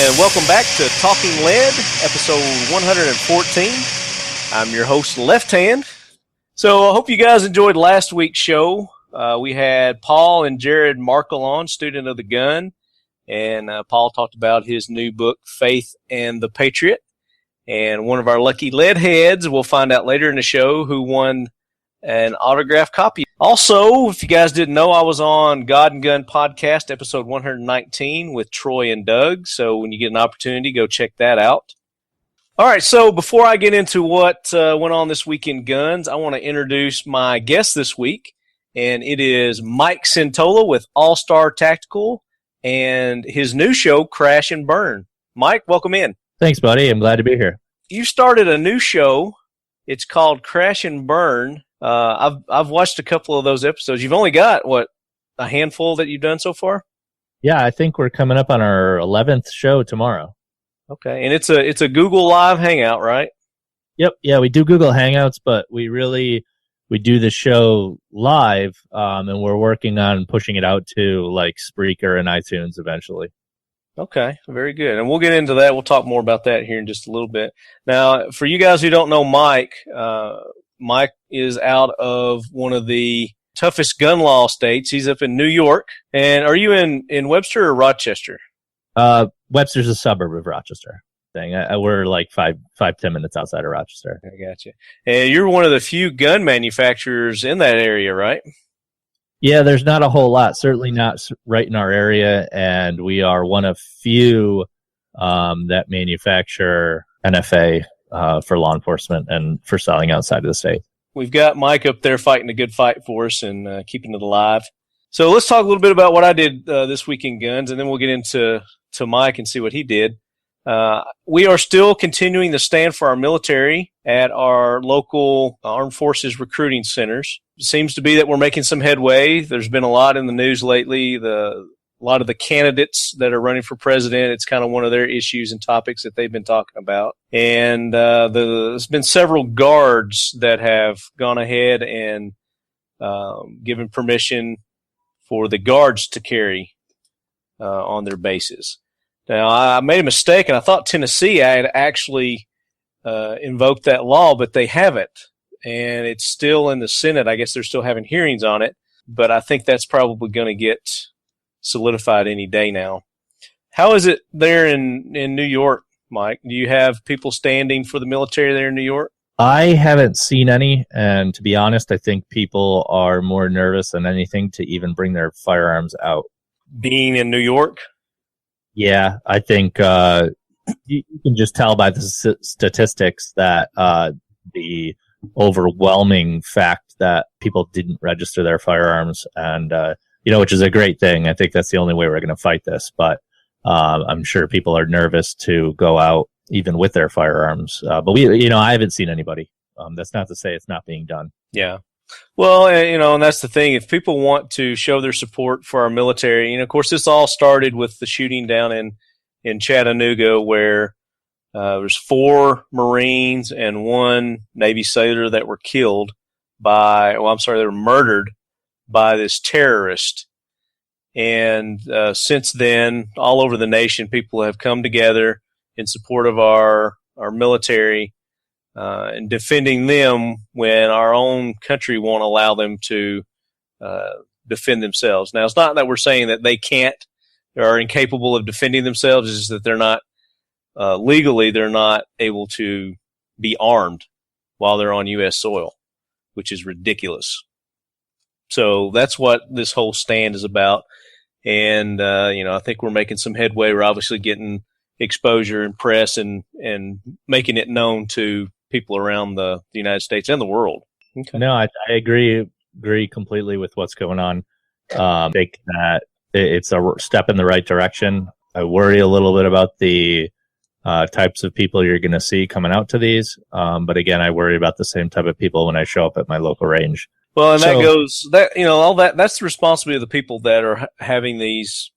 and welcome back to Talking Lead, episode 114. I'm your host, Left Hand. So I hope you guys enjoyed last week's show. We had Paul and Jared Markle on, student of the gun, and Paul talked about his new book, Faith and the Patriot. And one of our lucky lead heads, we'll find out later in the show, who won an autographed copy. Also, if you guys didn't know, I was on God and Gun podcast, episode 119 with Troy and Doug. So when you get an opportunity, go check that out. All right, so before I get into what went on this week in guns, I want to introduce my guest this week, and it is Mike Centola with All Star Tactical and his new show, Crash and Burn. Mike, welcome in. Thanks, buddy. I'm glad to be here. You started a new show. It's called Crash and Burn. I've watched a couple of those episodes. You've only got, a handful that you've done so far? Yeah, I think we're coming up on our 11th show tomorrow. Okay, and it's a Google Live Hangout, right? Yep. Yeah, we do Google Hangouts, but we do the show live, and we're working on pushing it out to like Spreaker and iTunes eventually. Okay, very good. And we'll get into that. We'll talk more about that here in just a little bit. Now, for you guys who don't know Mike, Mike is out of one of the toughest gun law states. He's up in New York. And are you in Webster or Rochester? Webster's a suburb of Rochester. We're like 5-10 minutes outside of Rochester. I got you. And you're one of the few gun manufacturers in that area, right? Yeah, there's not a whole lot. Certainly not right in our area, and we are one of few that manufacture NFA for law enforcement and for selling outside of the state. We've got Mike up there fighting a good fight for us and keeping it alive. So let's talk a little bit about what I did this week in guns, and then we'll get into Mike and see what he did. We are still continuing to stand for our military at our local armed forces recruiting centers. It seems to be that we're making some headway. There's been a lot in the news lately. A lot of the candidates that are running for president, it's kind of one of their issues and topics that they've been talking about. And there's been several guards that have gone ahead and given permission for the guards to carry on their bases. Now, I made a mistake, and I thought Tennessee had actually invoked that law, but they haven't. And it's still in the Senate. I guess they're still having hearings on it, but I think that's probably going to get solidified any day now. How is it there in New York, Mike? Do you have people standing for the military there in New York? I haven't seen any, and to be honest, I think people are more nervous than anything to even bring their firearms out. Being in New York? Yeah, I think you can just tell by the statistics that the overwhelming fact that people didn't register their firearms, and which is a great thing. I think that's the only way we're going to fight this. But I'm sure people are nervous to go out even with their firearms. But I haven't seen anybody. That's not to say it's not being done. Yeah. Well, and that's the thing. If people want to show their support for our military, of course, this all started with the shooting down in Chattanooga, where there's 4 Marines and 1 Navy sailor that were killed they were murdered by this terrorist. And since then, all over the nation, people have come together in support of our military and defending them when our own country won't allow them to defend themselves. Now, it's not that we're saying that they can't or are incapable of defending themselves. It's just that they're not legally, they're not able to be armed while they're on U.S. soil, which is ridiculous. So that's what this whole stand is about. And, I think we're making some headway. We're obviously getting exposure and press and making it known to people around the United States and the world. Okay. No, I agree completely with what's going on. I think that it's a step in the right direction. I worry a little bit about the types of people you're going to see coming out to these. But again, I worry about the same type of people when I show up at my local range. Well, and that's the responsibility of the people that are having these,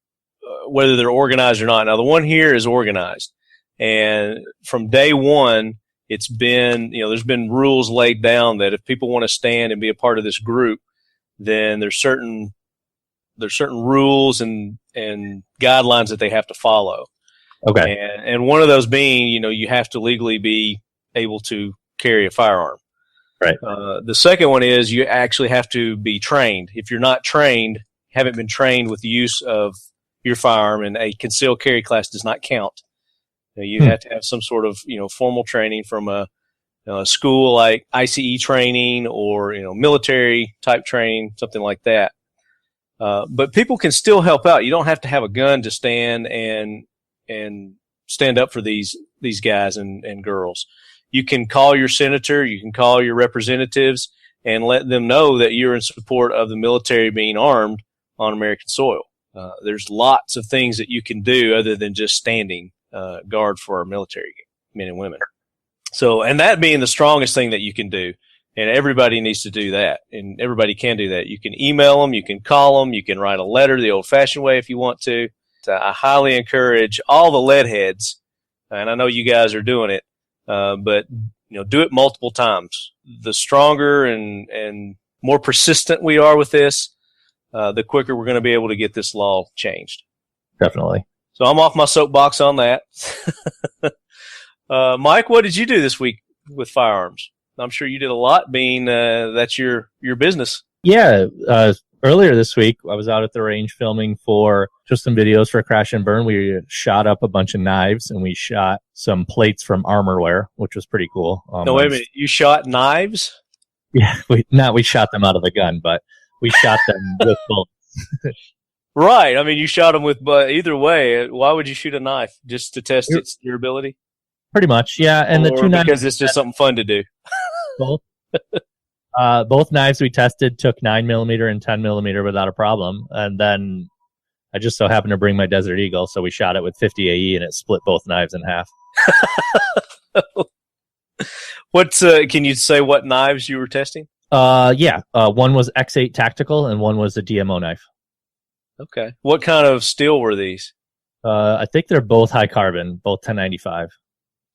whether they're organized or not. Now, the one here is organized. And from day one, it's been, there's been rules laid down that if people want to stand and be a part of this group, then there's certain rules and guidelines that they have to follow. Okay. And one of those being, you have to legally be able to carry a firearm. Right. The second one is you actually have to be trained. If you're not trained, haven't been trained with the use of your firearm, and a concealed carry class does not count. You have to have some sort of formal training from a school like ICE training or military type training, something like that. But people can still help out. You don't have to have a gun to stand and stand up for these guys and girls. You can call your senator, you can call your representatives, and let them know that you're in support of the military being armed on American soil. There's lots of things that you can do other than just standing guard for our military men and women. So, and that being the strongest thing that you can do, and everybody needs to do that, and everybody can do that. You can email them, you can call them, you can write a letter the old-fashioned way if you want to. I highly encourage all the lead heads, and I know you guys are doing it, but do it multiple times. The stronger and more persistent we are with this, the quicker we're going to be able to get this law changed. Definitely. So I'm off my soapbox on that. Mike, what did you do this week with firearms? I'm sure you did a lot, being that's your business. Yeah. Earlier this week, I was out at the range filming for just some videos for Crash and Burn. We shot up a bunch of knives, and we shot some plates from Armorware, which was pretty cool. No, wait a minute. You shot knives? Yeah, we shot them out of the gun, but we shot them with bullets. Right. I mean, you shot them with, but either way, why would you shoot a knife? Just to test its durability? Pretty much, yeah. And the two knives, because it's just something fun to do. Both knives we tested took 9mm and 10mm without a problem. And then I just so happened to bring my Desert Eagle, so we shot it with 50 AE, and it split both knives in half. Can you say what knives you were testing? One was X8 Tactical, and one was a DMO knife. Okay. What kind of steel were these? I think they're both high carbon, both 1095.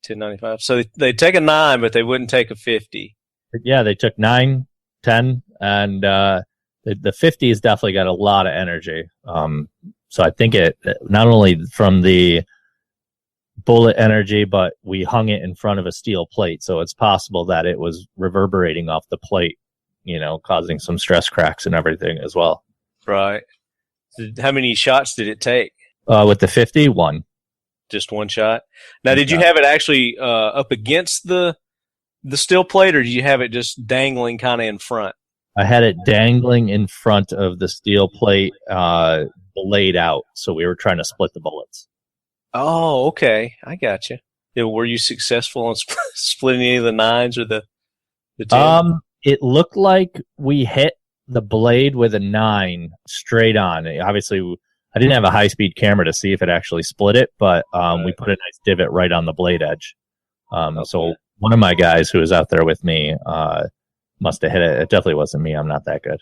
1095. So they take a 9, but they wouldn't take a 50. Yeah, they took 9, 10, and the 50 has definitely got a lot of energy. So I think it not only from the bullet energy, but we hung it in front of a steel plate, so it's possible that it was reverberating off the plate, causing some stress cracks and everything as well. Right. How many shots did it take? With the 50, one. Just one shot? Now, did you have it actually up against the steel plate, or did you have it just dangling kind of in front? I had it dangling in front of the steel plate, blade out, so we were trying to split the bullets. Oh, okay. I got you. Were you successful in splitting any of the 9s or the 10? It looked like we hit the blade with a 9 straight on. Obviously, I didn't have a high-speed camera to see if it actually split it, but we put a nice divot right on the blade edge. Okay. So one of my guys who was out there with me must have hit it. It definitely wasn't me. I'm not that good.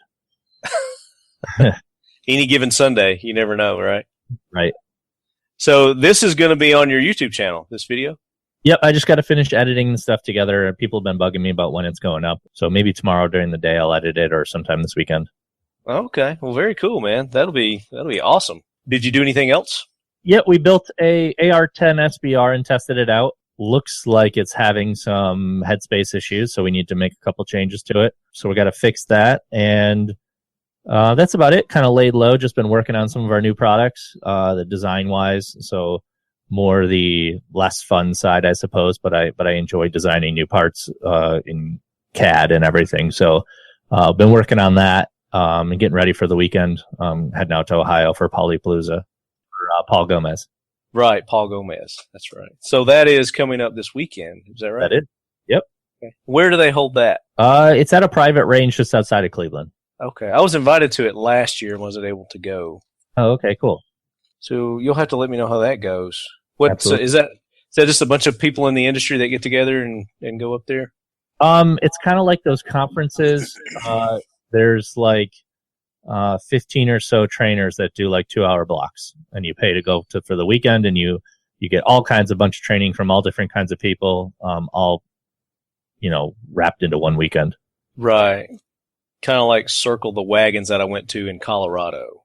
Any given Sunday, you never know, right? Right. So this is going to be on your YouTube channel, this video? Yep, I just got to finish editing the stuff together. People have been bugging me about when it's going up. So maybe tomorrow during the day I'll edit it, or sometime this weekend. Okay. Well, very cool, man. That'll be awesome. Did you do anything else? Yeah, we built a AR-10 SBR and tested it out. Looks like it's having some headspace issues, so we need to make a couple changes to it. So we got to fix that, and that's about it. Kind of laid low. Just been working on some of our new products, the design-wise. So more the less fun side, I suppose. But I enjoy designing new parts in CAD and everything. So I've been working on that and getting ready for the weekend. Heading out to Ohio for Polypalooza for Paul Gomez. Right, Paul Gomez. That's right. So that is coming up this weekend. Is that right? That is. Yep. Okay. Where do they hold that? It's at a private range just outside of Cleveland. Okay. I was invited to it last year and wasn't able to go. Oh, okay, cool. So you'll have to let me know how that goes. Is that just a bunch of people in the industry that get together and go up there? It's kind of like those conferences. There's like 15 or so trainers that do like 2-hour blocks, and you pay to go for the weekend, and you get all kinds of bunch of training from all different kinds of people, all wrapped into one weekend. Right. Kind of like Circle the Wagons that I went to in Colorado.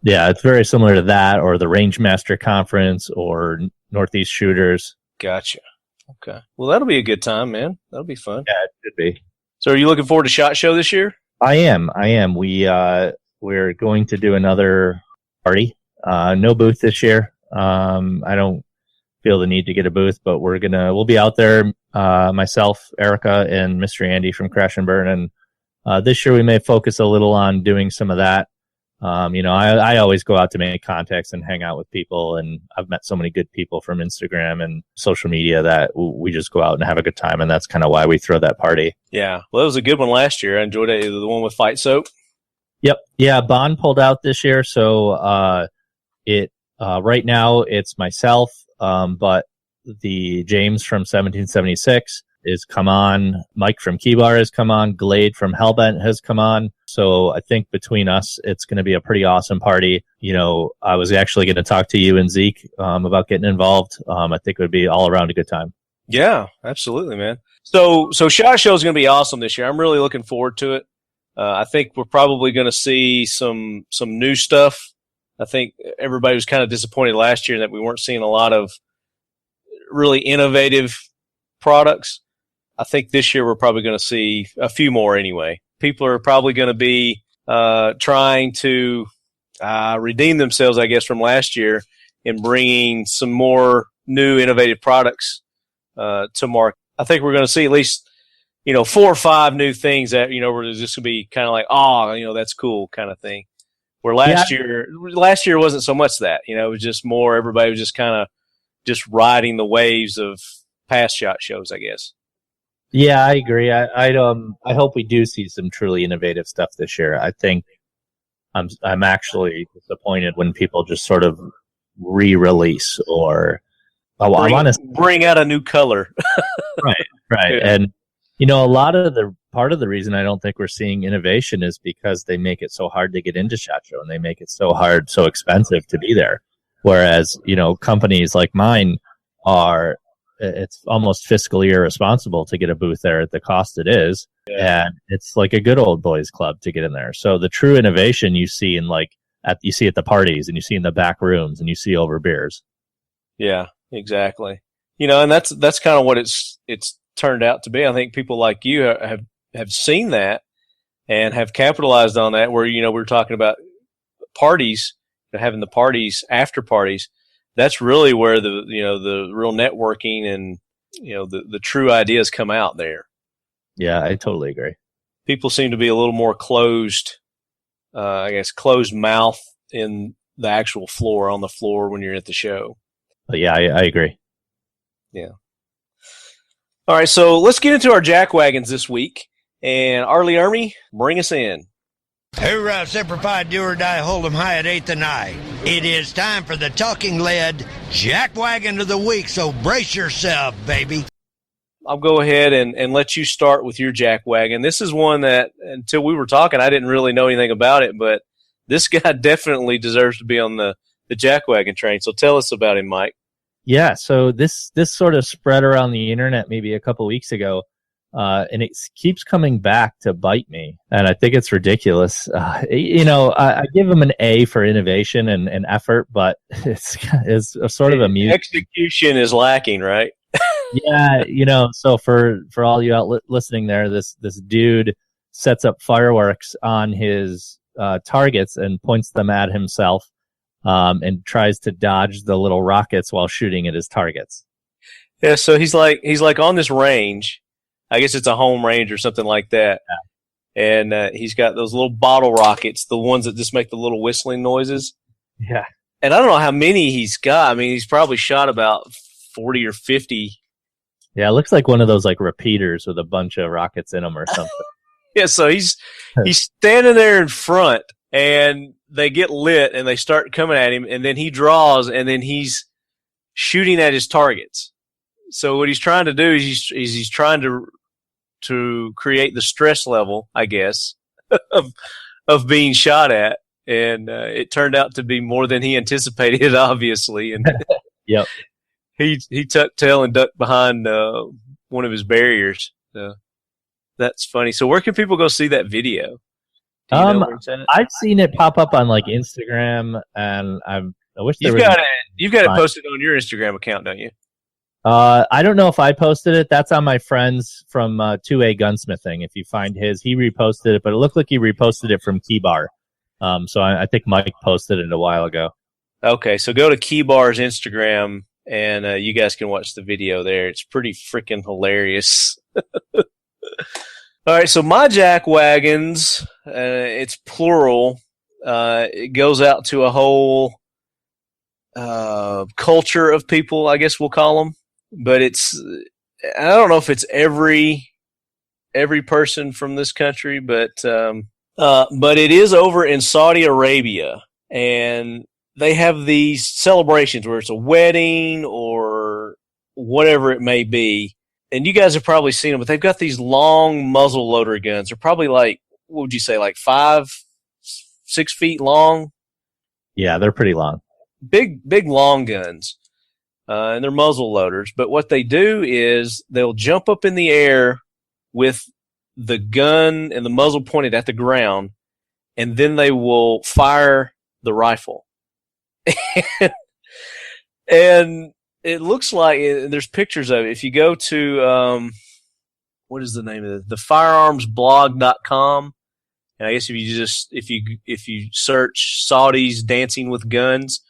Yeah, it's very similar to that, or the Range Master Conference, or Northeast shooters. Gotcha. Okay. Well, that'll be a good time, man. That'll be fun. Yeah, it should be. So are you looking forward to SHOT Show this year? I am. We're going to do another party. No booth this year. I don't feel the need to get a booth, but we'll be out there, myself, Erica, and Mr. Andy from Crash and Burn. And this year we may focus a little on doing some of that. I always go out to make contacts and hang out with people, and I've met so many good people from Instagram and social media that we just go out and have a good time, and that's kind of why we throw that party. Yeah, well, it was a good one last year. I enjoyed it. The one with Fight Soap. Yep. Yeah, Bond pulled out this year, so right now it's myself, but the James from 1776 is come on. Mike from Keybar has come on. Glade from Hellbent has come on. So I think between us, it's going to be a pretty awesome party. I was actually going to talk to you and Zeke about getting involved. I think it would be all around a good time. Yeah, absolutely, man. So SHOT Show is going to be awesome this year. I'm really looking forward to it. I think we're probably going to see some new stuff. I think everybody was kind of disappointed last year that we weren't seeing a lot of really innovative products. I think this year we're probably going to see a few more anyway. People are probably going to be trying to redeem themselves, I guess, from last year in bringing some more new innovative products to market. I think we're going to see at least 4 or 5 new things that where there's just going to be kind of like, that's cool kind of thing. Where last year wasn't so much that. It was just more everybody was just kind of just riding the waves of past SHOT Shows, I guess. Yeah, I agree. I hope we do see some truly innovative stuff this year. I think I'm actually disappointed when people just sort of re-release or I want to bring out a new color. Right. Yeah. And part of the reason I don't think we're seeing innovation is because they make it so hard to get into SHOT Show and they make it so expensive to be there. Whereas, companies like mine it's almost fiscally irresponsible to get a booth there at the cost it is. Yeah. And it's like a good old boys club to get in there. So the true innovation you see at the parties and you see in the back rooms and you see over beers. Yeah, exactly. And that's kind of what it's turned out to be. I think people like you have seen that and have capitalized on that where, we're talking about parties, having the parties, after parties. That's really where the real networking and, the true ideas come out there. Yeah, I totally agree. People seem to be a little more closed mouth in the actual floor, on the floor when you're at the show. But yeah, I agree. Yeah. All right, so let's get into our jack wagons this week. And Arlie Ermy, bring us in. Hoorah, Semper Fi, do or die, hold 'em high at 8th and I. It is time for the talking lead jack wagon of the week, so brace yourself, baby. I'll go ahead and let you start with your jack wagon. This is one that, until we were talking, I didn't really know anything about it, but this guy definitely deserves to be on the jack wagon train. So tell us about him, Mike. Yeah, so this sort of spread around the internet maybe a couple weeks ago. And it keeps coming back to bite me. And I think it's ridiculous. I give them an A for innovation and effort, but it's a sort of amusing. Execution is lacking, right? Yeah, so for all you out listening there, this dude sets up fireworks on his targets and points them at himself and tries to dodge the little rockets while shooting at his targets. Yeah, so he's like on this range. I guess it's a home range or something like that. Yeah. And he's got those little bottle rockets, the ones that just make the little whistling noises. Yeah. And I don't know how many he's got. I mean, he's probably shot about 40 or 50. Yeah, it looks like one of those like repeaters with a bunch of rockets in them or something. Yeah, so he's standing there in front, and they get lit, and they start coming at him, and then he draws, and then he's shooting at his targets. So what he's trying to do is he's trying to create the stress level, I guess, of being shot at, and it turned out to be more than he anticipated, obviously. And yep, he tucked tail and ducked behind one of his barriers. That's funny. So where can people go see that video? I've seen it pop up on like Instagram, and I wish You've there was. got it. You've got it posted on your Instagram account, don't you? I don't know if I posted it. That's on my friends from 2A Gunsmithing. If you find his, he reposted it, but it looked like he reposted it from Keybar. So I think Mike posted it a while ago. Okay, so go to Keybar's Instagram, and you guys can watch the video there. It's pretty freaking hilarious. All right, so my jack wagons, it's plural. It goes out to a whole culture of people, I guess we'll call them. But I don't know if it's every person from this country, but it is over in Saudi Arabia, and they have these celebrations where it's a wedding or whatever it may be. And you guys have probably seen them, but they've got these long muzzle loader guns. They're probably like, what would you say, like 5-6 feet long? Yeah, they're pretty long. Big long guns. And they're muzzle loaders. But what they do is they'll jump up in the air with the gun and the muzzle pointed at the ground, and then they will fire the rifle. And it looks like there's pictures of it. If you go to what is the name of it? The firearmsblog.com. And I guess if you search Saudis dancing with guns,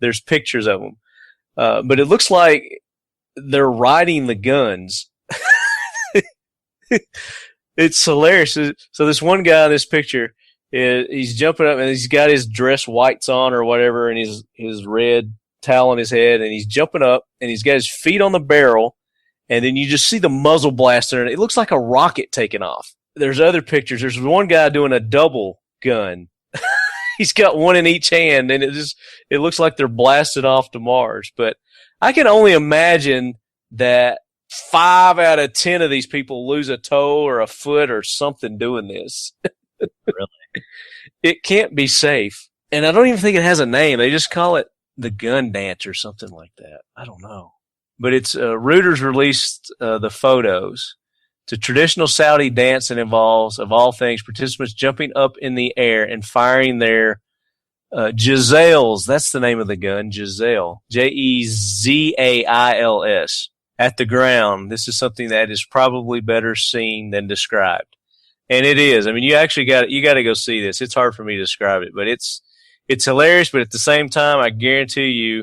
there's pictures of them. But it looks like they're riding the guns. It's hilarious. So this one guy in this picture, he's jumping up and he's got his dress whites on or whatever and his red towel on his head, and he's jumping up and he's got his feet on the barrel, and then you just see the muzzle blaster, and it looks like a rocket taking off. There's other pictures. There's one guy doing a double gun. He's got one in each hand, and it looks like they're blasted off to Mars. But I can only imagine that 5 out of 10 of these people lose a toe or a foot or something doing this. Really? It can't be safe. And I don't even think it has a name. They just call it the gun dance or something like that. I don't know. But it's Reuters released the photos. It's a traditional Saudi dance that involves, of all things, participants jumping up in the air and firing their Jezzails. That's the name of the gun, Jezzail. Jezails. At the ground. This is something that is probably better seen than described. And it is. I mean, you got to go see this. It's hard for me to describe it, but it's hilarious. But at the same time, I guarantee you,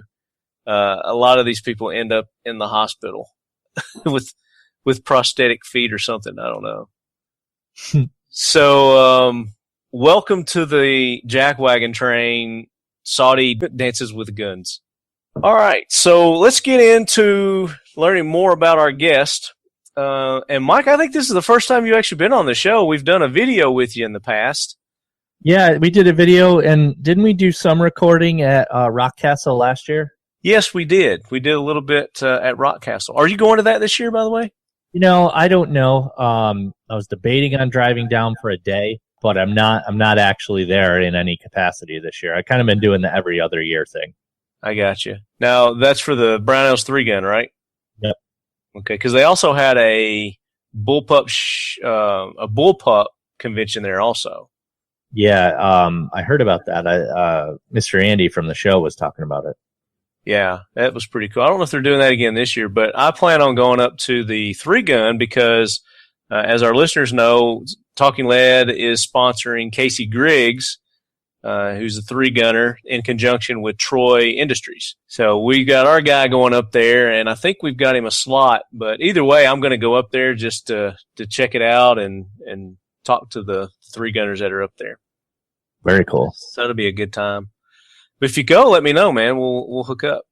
a lot of these people end up in the hospital with prosthetic feet or something. I don't know. So, welcome to the jackwagon train, Saudi dances with guns. All right. So let's get into learning more about our guest. And Mike, I think this is the first time you've actually been on the show. We've done a video with you in the past. Yeah, we did a video, and didn't we do some recording at Rock Castle last year? Yes, we did. We did a little bit at Rock Castle. Are you going to that this year, by the way? You know, I don't know. I was debating on driving down for a day, but I'm not actually there in any capacity this year. I've kind of been doing the every other year thing. I got you. Now, that's for the Brownells 3-gun, right? Yep. Okay, because they also had a bullpup convention there also. Yeah, I heard about that. Mr. Andy from the show was talking about it. Yeah, that was pretty cool. I don't know if they're doing that again this year, but I plan on going up to the 3-gun because, as our listeners know, Talking Lead is sponsoring Casey Griggs, who's a 3-gunner, in conjunction with Troy Industries. So we got our guy going up there, and I think we've got him a slot. But either way, I'm going to go up there just to check it out and talk to the 3-gunners that are up there. Very cool. So it'll be a good time. But if you go, let me know, man. We'll hook up.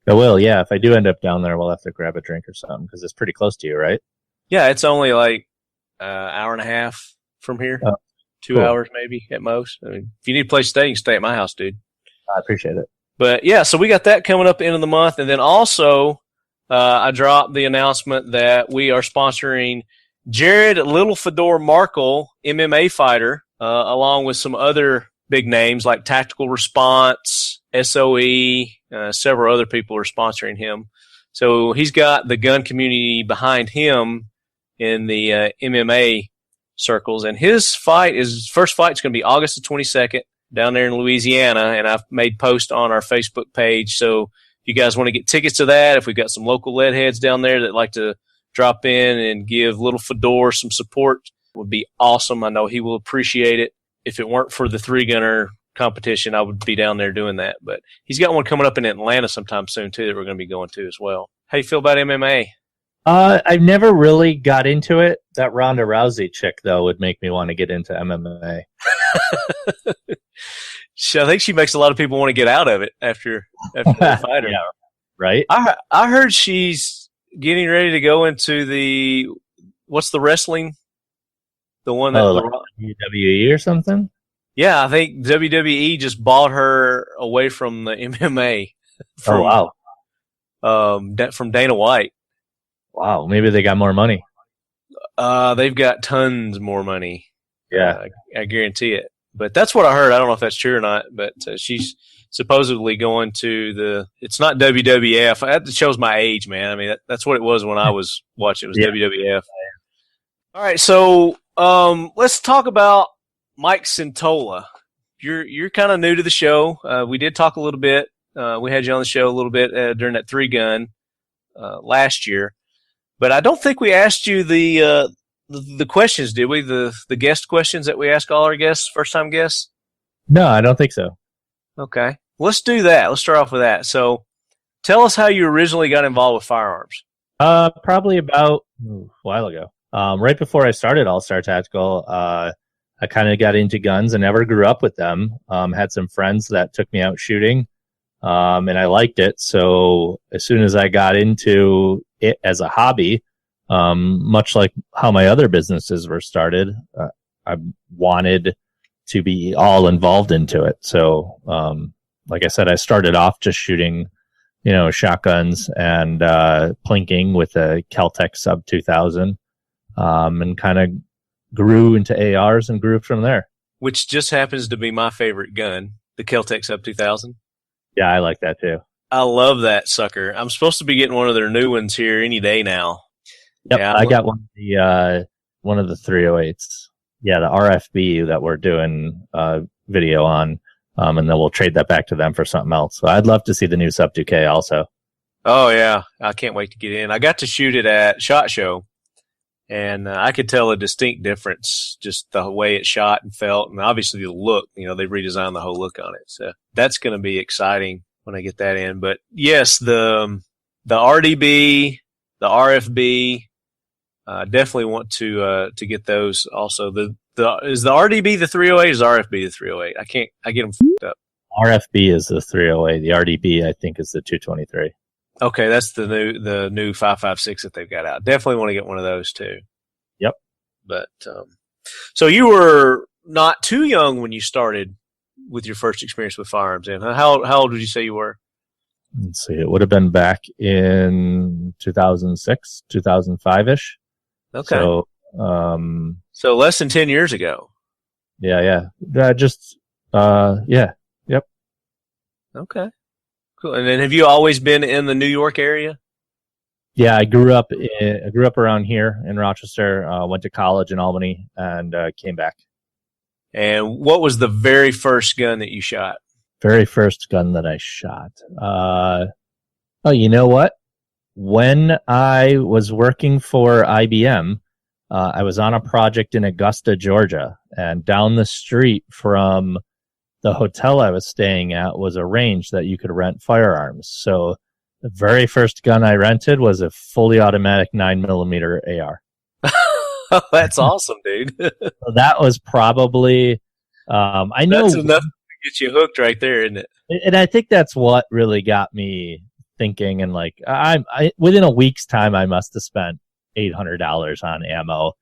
I will, yeah. If I do end up down there, we'll have to grab a drink or something because it's pretty close to you, right? Yeah, it's only like hour and a half from here. 2 hours maybe at most. I mean, if you need a place to stay, you can stay at my house, dude. I appreciate it. But yeah, so we got that coming up at the end of the month. And then also, I dropped the announcement that we are sponsoring Jared Little Fedor Markle, MMA fighter, along with some other big names like Tactical Response, SOE, several other people are sponsoring him. So he's got the gun community behind him in the MMA circles. And his first fight is going to be August the 22nd down there in Louisiana, and I've made posts on our Facebook page. So if you guys want to get tickets to that, if we've got some local lead heads down there that like to drop in and give Little Fedor some support, it would be awesome. I know he will appreciate it. If it weren't for the 3-gunner competition, I would be down there doing that. But he's got one coming up in Atlanta sometime soon, too, that we're going to be going to as well. How you feel about MMA? I've never really got into it. That Ronda Rousey chick, though, would make me want to get into MMA. I think she makes a lot of people want to get out of it after they fight her. Yeah, right? I heard she's getting ready to go into what's the wrestling? The one that like WWE or something? Yeah, I think WWE just bought her away from the MMA. Wow. From Dana White. Wow, maybe they got more money. They've got tons more money. Yeah. I guarantee it. But that's what I heard. I don't know if that's true or not, but she's supposedly going to it's not WWF. That shows my age, man. I mean, that's what it was when I was watching. It was WWF. All right, so let's talk about Mike Centola. You're kind of new to the show. We did talk a little bit. We had you on the show a little bit during that 3-gun last year, but I don't think we asked you the questions, did we? The guest questions that we ask all our guests, first time guests. No, I don't think so. Okay, let's do that. Let's start off with that. So, tell us how you originally got involved with firearms. Probably about a while ago. Right before I started All Star Tactical, I kind of got into guns and never grew up with them. Had some friends that took me out shooting, and I liked it. So as soon as I got into it as a hobby, much like how my other businesses were started, I wanted to be all involved into it. So, like I said, I started off just shooting, shotguns and plinking with a Kel-Tec Sub 2000, and kind of grew into ARs and grew from there. Which just happens to be my favorite gun, the Kel-Tec Sub 2000. Yeah, I like that too. I love that sucker. I'm supposed to be getting one of their new ones here any day now. Yep, yeah, I got one of the 308s. Yeah, the RFB that we're doing video on, and then we'll trade that back to them for something else. So I'd love to see the new Sub 2K also. Oh yeah, I can't wait to get in. I got to shoot it at SHOT Show, and I could tell a distinct difference, just the way it shot and felt, and obviously the look. They redesigned the whole look on it, so that's going to be exciting when I get that in. But yes, the RDB, the RFB, definitely want to get those. Also, is the RDB the 308? Or is the RFB the 308? I get them fucked up. RFB is the 308. The RDB, I think, is the 223. Okay, that's the new 5.56 that they've got out. Definitely want to get one of those too. Yep. But so you were not too young when you started with your first experience with firearms. And how old would you say you were? Let's see. It would have been back in 2006, 2005-ish. Okay. So less than 10 years ago. Yeah. Yep. Okay. Cool. And then have you always been in the New York area? Yeah, I grew up around here in Rochester, went to college in Albany, and came back. And what was the very first gun that you shot? Very first gun that I shot. You know what? When I was working for IBM, I was on a project in Augusta, Georgia, and down the street from the hotel I was staying at was a range that you could rent firearms. So the very first gun I rented was a fully automatic 9mm AR. That's awesome, dude. So that was probably, I know that's enough to get you hooked right there, isn't it? And I think that's what really got me thinking. And like, I within a week's time, I must have spent $800 on ammo,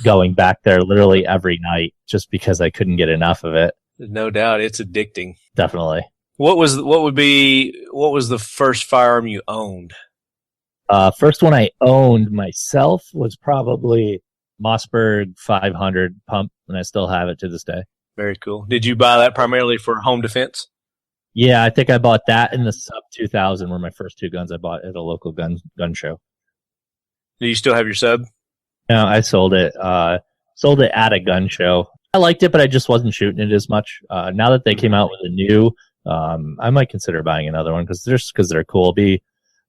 going back there literally every night just because I couldn't get enough of it. No doubt, it's addicting. Definitely. What was the first firearm you owned? First one I owned myself was probably Mossberg 500 pump, and I still have it to this day. Very cool. Did you buy that primarily for home defense? Yeah, I think I bought that and the Sub 2000 were my first two guns I bought at a local gun show. Do you still have your Sub? No, I sold it. Sold it at a gun show. I liked it, but I just wasn't shooting it as much. Now that they came out with a new, I might consider buying another one because they're cool. Be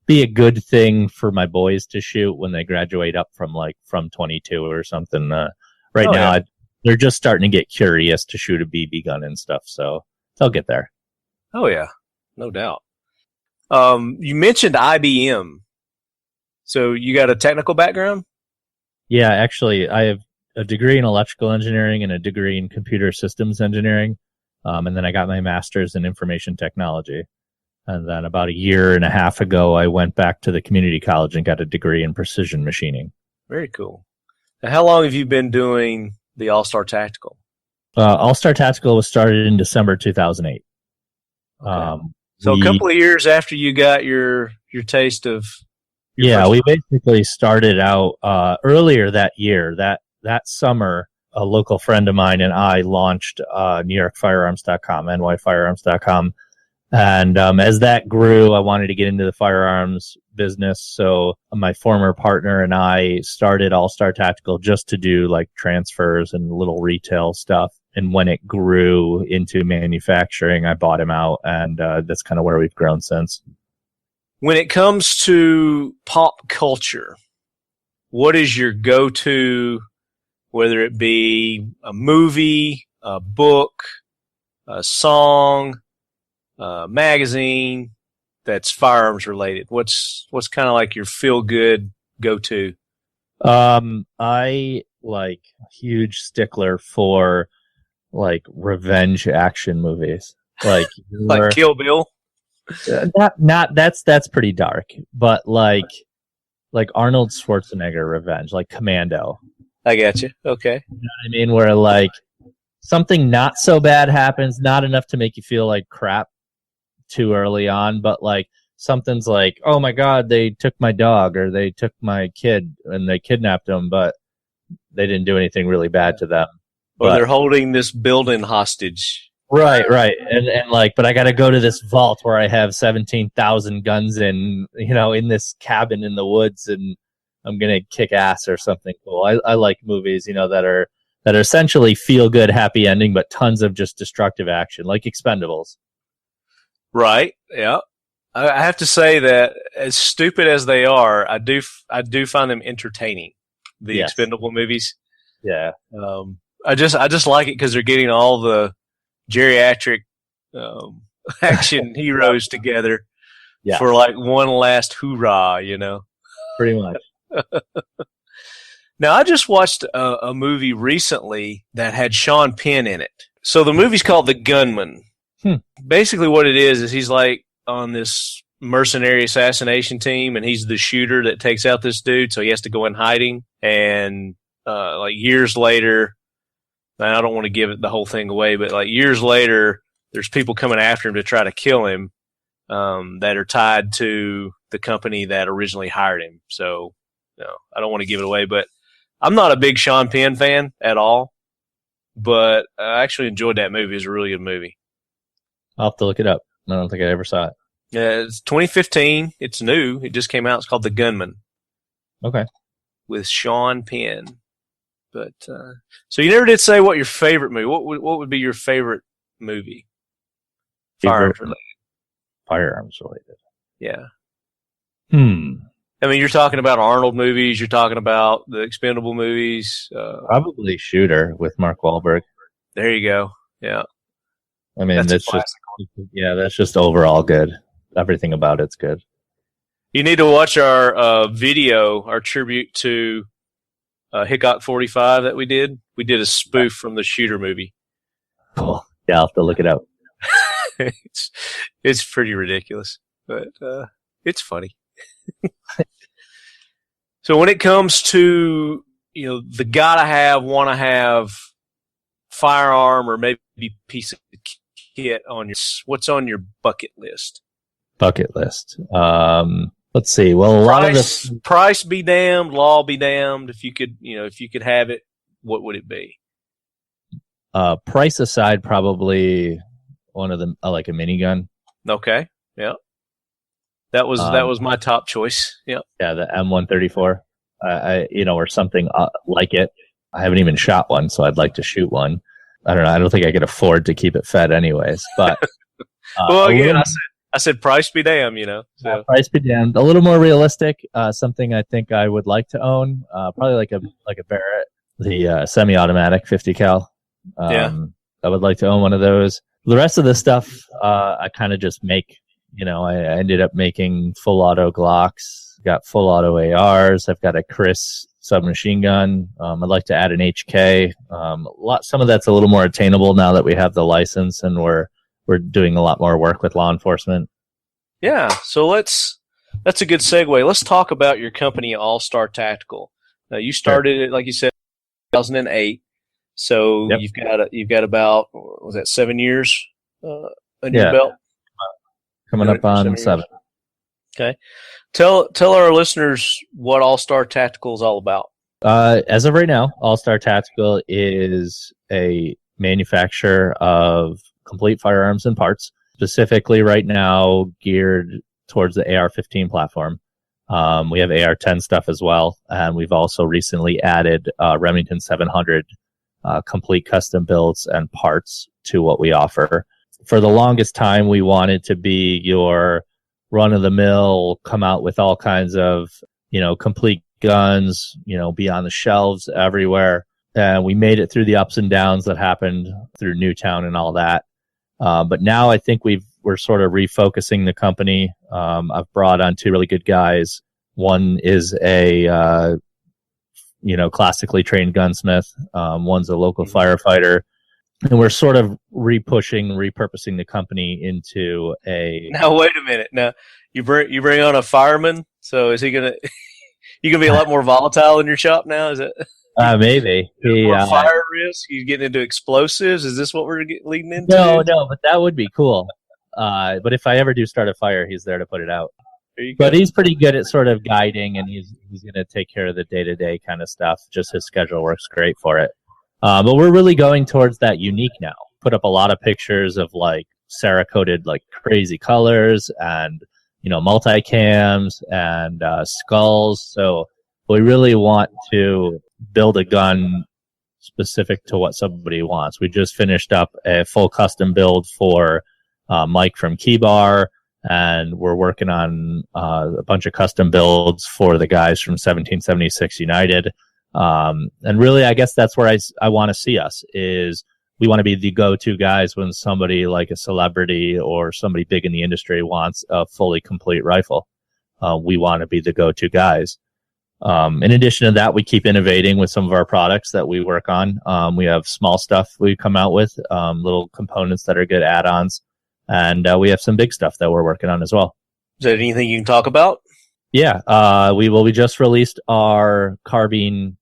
a good thing for my boys to shoot when they graduate up from 22 or something. They're just starting to get curious to shoot a BB gun and stuff, so they'll get there. Oh yeah, no doubt. You mentioned IBM, so you got a technical background? Yeah, actually, I have a degree in electrical engineering and a degree in computer systems engineering, and then I got my master's in information technology. And then about a year and a half ago, I went back to the community college and got a degree in precision machining. Very cool. Now, how long have you been doing the All-Star Tactical? All-Star Tactical was started in December 2008. Okay. So a couple of years after you got your taste of... we basically started out earlier that year. That summer, a local friend of mine and I launched NewYorkFirearms.com, NYFirearms.com. And as that grew, I wanted to get into the firearms business. So my former partner and I started All-Star Tactical just to do like transfers and little retail stuff. And when it grew into manufacturing, I bought him out, and that's kind of where we've grown since. When it comes to pop culture, what is your go-to, whether it be a movie, a book, a song, magazine that's firearms related? What's kind of like your feel good go-to? I like huge stickler for like revenge action movies, like like Kill Bill. That's pretty dark, but like Arnold Schwarzenegger revenge, like Commando. I got you. Okay. You know what I mean? Where like something not so bad happens, not enough to make you feel like crap too early on, but like something's like, oh my God, they took my dog or they took my kid and they kidnapped them, but they didn't do anything really bad to them. Or they're holding this building hostage. Right. And like, but I got to go to this vault where I have 17,000 guns in this cabin in the woods, and I'm going to kick ass or something cool. I like movies, that are essentially feel good, happy ending, but tons of just destructive action, like Expendables. Right. Yeah. I have to say that as stupid as they are, I do find them entertaining. The Expendable movies. Yeah. I just like it because they're getting all the geriatric action heroes together for like one last hoorah, Pretty much. Now, I just watched a movie recently that had Sean Penn in it. So the movie's called The Gunman. Basically what it is he's like on this mercenary assassination team, and he's the shooter that takes out this dude, so he has to go in hiding. And like years later, and I don't want to give it the whole thing away, but like years later, there's people coming after him to try to kill him that are tied to the company that originally hired him. So, I don't want to give it away, but I'm not a big Sean Penn fan at all, but I actually enjoyed that movie. It was a really good movie. I'll have to look it up. I don't think I ever saw it. Yeah, it's 2015. It's new. It just came out. It's called The Gunman. Okay. With Sean Penn. But so you never did say what your favorite movie. What would be your favorite movie? Firearms related. Yeah. I mean, you're talking about Arnold movies. You're talking about the Expendable movies. Probably Shooter with Mark Wahlberg. There you go. Yeah. I mean, that's just overall good. Everything about it's good. You need to watch our video, our tribute to Hickok 45 that we did. We did a spoof from the Shooter movie. Cool. Yeah, I'll have to look it up. It's pretty ridiculous, but it's funny. So when it comes to the wanna have firearm or maybe piece of kit what's on your bucket list? Bucket list. Let's see. Well, price be damned, law be damned. If you could have it, what would it be? Price aside, probably one of them, like a minigun. Okay. Yeah. That was my top choice. Yeah. Yeah. The M134, or something like it. I haven't even shot one, so I'd like to shoot one. I don't know. I don't think I could afford to keep it fed anyways. But well, again, I said price be damned, So. Price be damned. A little more realistic. Something I think I would like to own. Probably like a Barrett, the semi-automatic 50 cal. I would like to own one of those. The rest of the stuff, I kind of just make. I ended up making full auto Glocks. Got full auto ARs. I've got a Chris submachine gun. I'd like to add an HK. Some of that's a little more attainable now that we have the license and we're doing a lot more work with law enforcement. Yeah, so that's a good segue. Let's talk about your company, All Star Tactical. You started it, like you said, 2008. So yep. you've got about, was that 7 years under your belt? Coming up on 7. Okay. Tell our listeners what All Star Tactical is all about. As of right now, All Star Tactical is a manufacturer of complete firearms and parts, specifically right now geared towards the AR-15 platform. We have AR-10 stuff as well, and we've also recently added Remington 700 complete custom builds and parts to what we offer. For the longest time, we wanted to be your run-of-the-mill, come out with all kinds of, complete guns, be on the shelves everywhere. And we made it through the ups and downs that happened through Newtown and all that. But now I think we're sort of refocusing the company. I've brought on 2 really good guys. One is a, classically trained gunsmith. One's a local firefighter. And we're sort of repurposing the company into a... Now, wait a minute. Now, you bring on a fireman, so is he going to... You going to be a lot more volatile in your shop now? Is it... Maybe. More fire risk? You getting into explosives? Is this what we're leading into? No, but that would be cool. But if I ever do start a fire, he's there to put it out. But he's pretty good at sort of guiding, and he's going to take care of the day-to-day kind of stuff. Just his schedule works great for it. But we're really going towards that unique now. Put up a lot of pictures of like Cerakoted, like crazy colors and, multicams and skulls. So we really want to build a gun specific to what somebody wants. We just finished up a full custom build for Mike from Keybar, and we're working on a bunch of custom builds for the guys from 1776 United. And really, I guess that's where I want to see us is we want to be the go-to guys when somebody like a celebrity or somebody big in the industry wants a fully complete rifle. We want to be the go-to guys. In addition to that, we keep innovating with some of our products that we work on. We have small stuff we come out with, little components that are good add-ons. And we have some big stuff that we're working on as well. Is there anything you can talk about? Yeah, we just released our carbine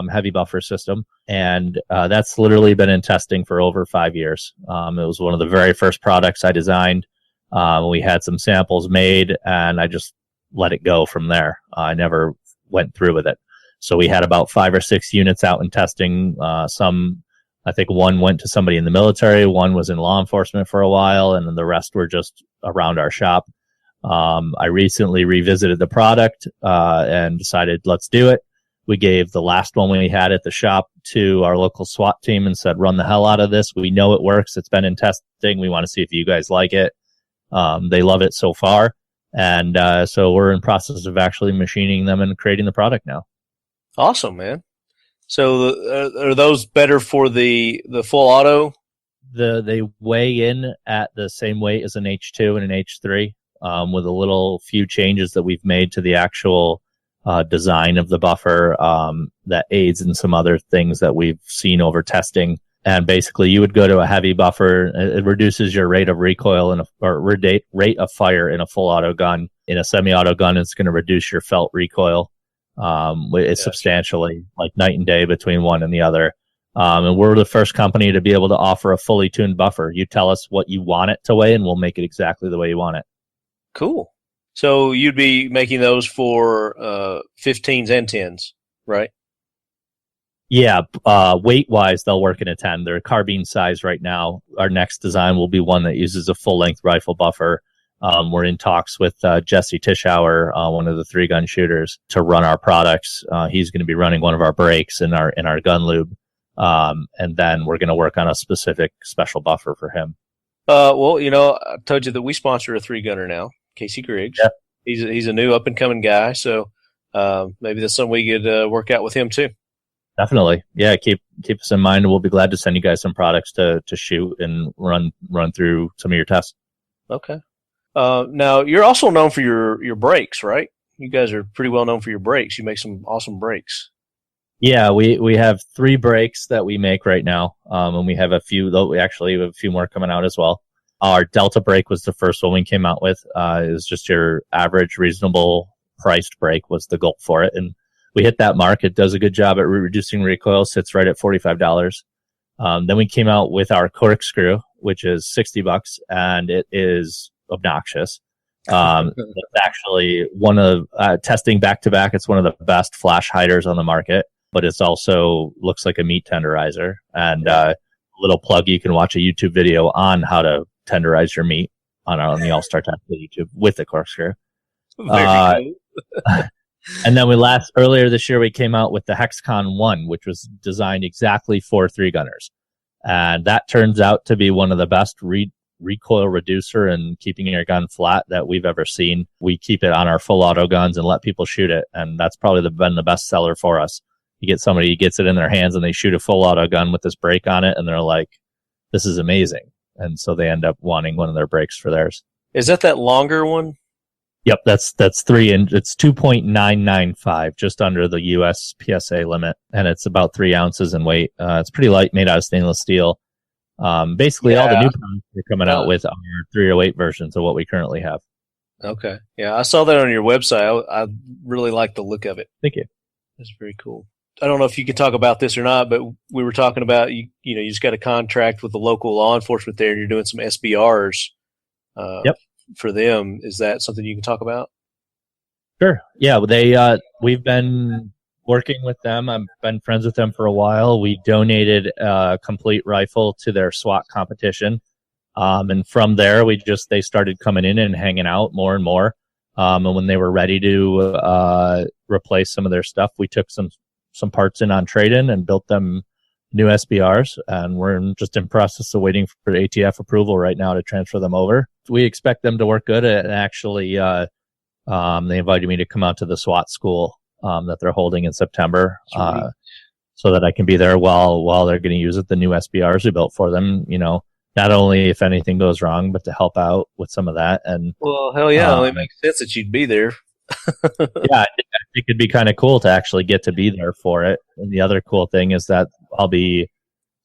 heavy buffer system, and that's literally been in testing for over 5 years. It was one of the very first products I designed. We had some samples made, and I just let it go from there. I never went through with it. So we had about 5 or 6 units out in testing. I think one went to somebody in the military, one was in law enforcement for a while, and then the rest were just around our shop. I recently revisited the product and decided, let's do it. We gave the last one we had at the shop to our local SWAT team and said, run the hell out of this. We know it works. It's been in testing. We want to see if you guys like it. They love it so far. And so we're in process of actually machining them and creating the product now. Awesome, man. So are those better for the full auto? They weigh in at the same weight as an H2 and an H3 with a little few changes that we've made to the actual design of the buffer that aids in some other things that we've seen over testing. And basically, you would go to a heavy buffer. It reduces your rate of recoil rate of fire in a full auto gun. In a semi-auto gun, it's going to reduce your felt recoil. It's substantially like night and day between one and the other. And we're the first company to be able to offer a fully tuned buffer. You tell us what you want it to weigh, and we'll make it exactly the way you want it. Cool. So you'd be making those for 15s and 10s, right? Yeah, weight-wise, they'll work in a 10. They're carbine size right now. Our next design will be one that uses a full-length rifle buffer. We're in talks with Jesse Tischauer, one of the 3-gun shooters, to run our products. He's going to be running one of our brakes and our gun lube. And then we're going to work on a specific special buffer for him. Well, I told you that we sponsor a 3-gunner now, Casey Griggs. Yeah. He's a new up and coming guy, so maybe that's something we could work out with him too. Definitely, yeah. Keep us in mind. We'll be glad to send you guys some products to shoot and run through some of your tests. Okay. Now you're also known for your brakes, right? You guys are pretty well known for your brakes. You make some awesome brakes. Yeah, we have 3 brakes that we make right now, and we have a few. Though we actually have a few more coming out as well. Our Delta brake was the first one we came out with. It was just your average, reasonable priced brake was the goal for it, and we hit that mark. It does a good job at reducing recoil. Sits right at $45. Then we came out with our corkscrew, which is $60, and it is obnoxious. It's actually one of testing back to back. It's one of the best flash hiders on the market, but it's also looks like a meat tenderizer. And a little plug, you can watch a YouTube video on how to tenderize your meat on the All-Star Tactical YouTube with the corkscrew. Very cool. And then earlier this year, we came out with the Hexcon 1, which was designed exactly for 3-gunners. And that turns out to be one of the best recoil reducer and keeping your gun flat that we've ever seen. We keep it on our full auto guns and let people shoot it. And that's probably been the best seller for us. You get somebody who gets it in their hands and they shoot a full auto gun with this brake on it. And they're like, this is amazing. And so they end up wanting one of their brakes for theirs. Is that longer one? Yep, that's 3 inch. It's 2.995, just under the US PSA limit, and it's about 3 ounces in weight. It's pretty light, made out of stainless steel. Basically, all the new products we're coming out with are 308 versions of what we currently have. Okay, yeah, I saw that on your website. I really like the look of it. Thank you. That's very cool. I don't know if you could talk about this or not, but we were talking about you just got a contract with the local law enforcement there, and you're doing some SBRs. Yep. For them. Is that something you can talk about? Sure. Yeah, we've been working with them. I've been friends with them for a while. We donated a complete rifle to their SWAT competition. And from there, they started coming in and hanging out more and more. And when they were ready to replace some of their stuff, we took some parts in on trade-in and built them new SBRs, and we're just in process of waiting for ATF approval right now to transfer them over. We expect them to work good, and actually they invited me to come out to the SWAT school that they're holding in September, so that I can be there while they're going to use it, the new SBRs we built for them, not only if anything goes wrong, but to help out with some of that. And well, hell yeah, it makes sense that you'd be there. Yeah, I think it'd be kind of cool to actually get to be there for it. And the other cool thing is that I'll be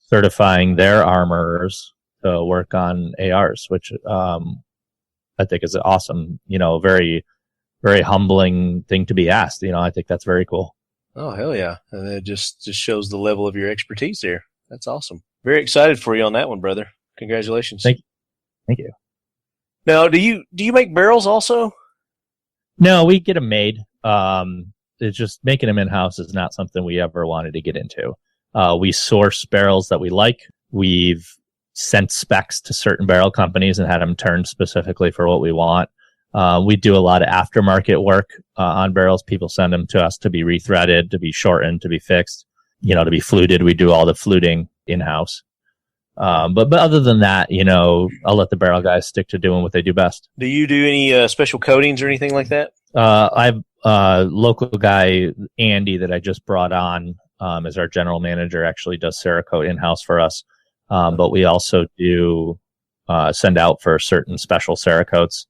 certifying their armorers to work on ARs, which I think is awesome. Very, very humbling thing to be asked. I think that's very cool. Oh, hell yeah. And it just shows the level of your expertise there. That's awesome. Very excited for you on that one, brother. Congratulations. Thank you. Now, do you make barrels also? No, we get them made. It's just making them in-house is not something we ever wanted to get into. We source barrels that we like. We've sent specs to certain barrel companies and had them turned specifically for what we want. We do a lot of aftermarket work on barrels. People send them to us to be rethreaded, to be shortened, to be fixed, to be fluted. We do all the fluting in-house. But other than that, I'll let the barrel guys stick to doing what they do best. Do you do any special coatings or anything like that? I've a local guy, Andy, that I just brought on as our general manager, actually does Cerakote in-house for us. But we also do send out for certain special Cerakotes.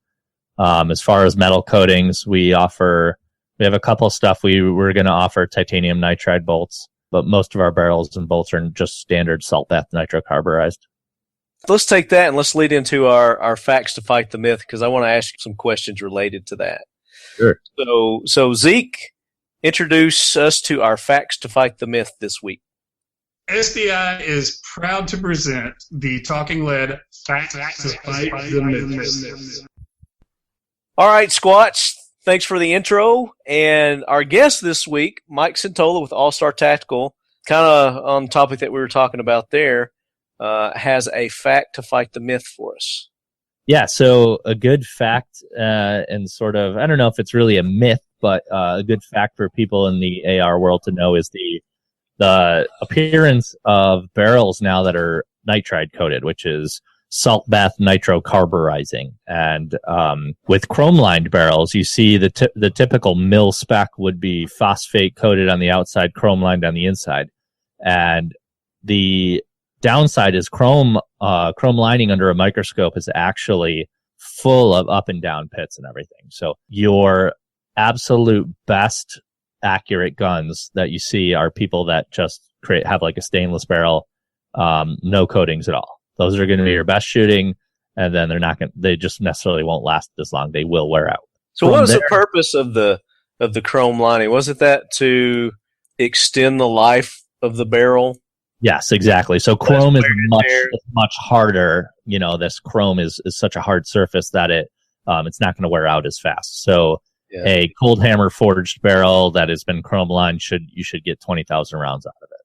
As far as metal coatings, we have a couple of stuff. We're going to offer titanium nitride bolts, but most of our barrels and bolts are just standard salt bath nitrocarburized. Let's take that and let's lead into our facts to fight the myth, because I want to ask you some questions related to that. Sure. So Zeke, introduce us to our facts to fight the myth this week. SDI is proud to present the Talking Lead Facts to Fight the Myth. All right, Squatch, thanks for the intro. And our guest this week, Mike Centola with All-Star Tactical, kind of on the topic that we were talking about there, has a fact to fight the myth for us. Yeah, so a good fact and sort of, I don't know if it's really a myth, but a good fact for people in the AR world to know is the the appearance of barrels now that are nitride coated, which is salt bath nitrocarburizing. And with chrome lined barrels, you see the typical mill spec would be phosphate coated on the outside, chrome lined on the inside. And the downside is chrome lining under a microscope is actually full of up and down pits and everything. So your absolute best accurate guns that you see are people that just have like a stainless barrel, no coatings at all. Those are going to be your best shooting, and then they just necessarily won't last this long. They will wear out. So what was the purpose of the chrome lining? Was it that to extend the life of the barrel? Yes, exactly. So chrome is much harder. You know, this chrome is such a hard surface that it's not going to wear out as fast. So a cold hammer forged barrel that has been chrome lined you should get 20,000 rounds out of it.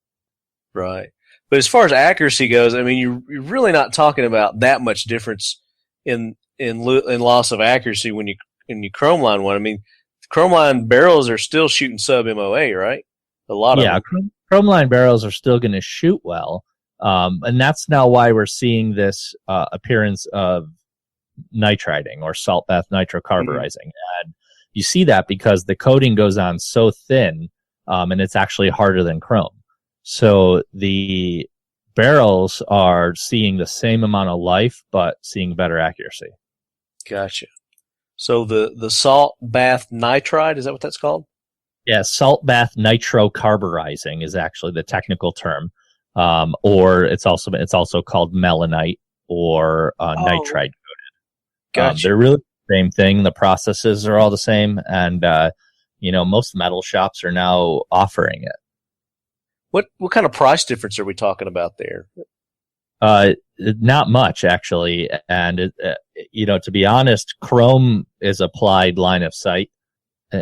Right. But as far as accuracy goes, I mean, you're really not talking about that much difference in loss of accuracy when you chrome line one. I mean, chrome line barrels are still shooting sub MOA, right? A lot of them. Yeah, chrome line barrels are still going to shoot well, and that's now why we're seeing this appearance of nitriding or salt bath nitrocarburizing. And you see that because the coating goes on so thin, and it's actually harder than chrome. So the barrels are seeing the same amount of life, but seeing better accuracy. Gotcha. So the salt bath nitride, is that what that's called? Yeah, salt bath nitrocarburizing is actually the technical term, or it's also called melanite or nitride coated. Gotcha. They're really the same thing. The processes are all the same, and most metal shops are now offering it. What kind of price difference are we talking about there? Not much, actually. And, to be honest, chrome is applied line of sight.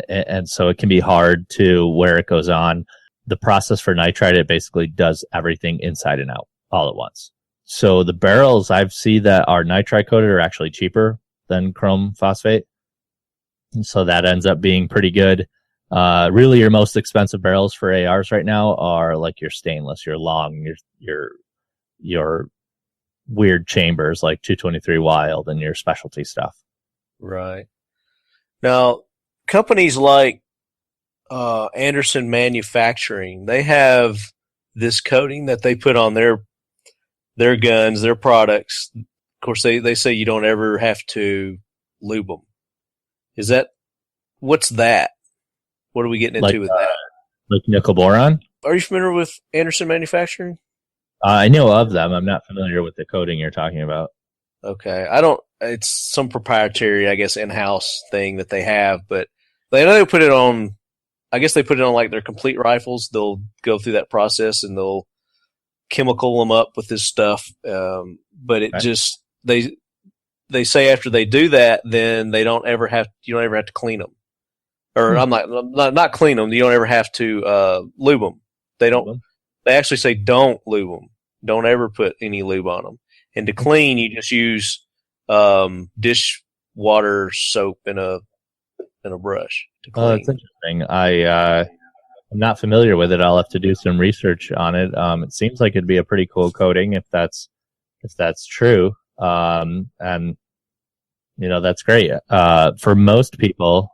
And so it can be hard to where it goes on. The process for nitride, it basically does everything inside and out all at once. So the barrels I've seen that are nitride coated are actually cheaper than chrome phosphate. And so that ends up being pretty good. Really, your most expensive barrels for ARs right now are like your stainless, your long, your weird chambers like 223 Wild and your specialty stuff. Right. Now, companies like Anderson Manufacturing, they have this coating that they put on their guns, their products. Of course, they say you don't ever have to lube them. What's that? What are we getting into with that? Like nickel boron? Are you familiar with Anderson Manufacturing? I know of them. I'm not familiar with the coating you're talking about. Okay. It's some proprietary, I guess, in-house thing that they have, but they know they put it on, I guess they put it on like their complete rifles. They'll go through that process and they'll chemical them up with this stuff. But it just, they say after they do that, then you don't ever have to clean them. Or I'm not clean them. You don't ever have to lube them. They actually say don't lube them. Don't ever put any lube on them. And to clean, you just use dishwater soap and a brush to clean. Oh, that's interesting. I'm not familiar with it. I'll have to do some research on it. It seems like it'd be a pretty cool coating if that's true. And that's great. For most people,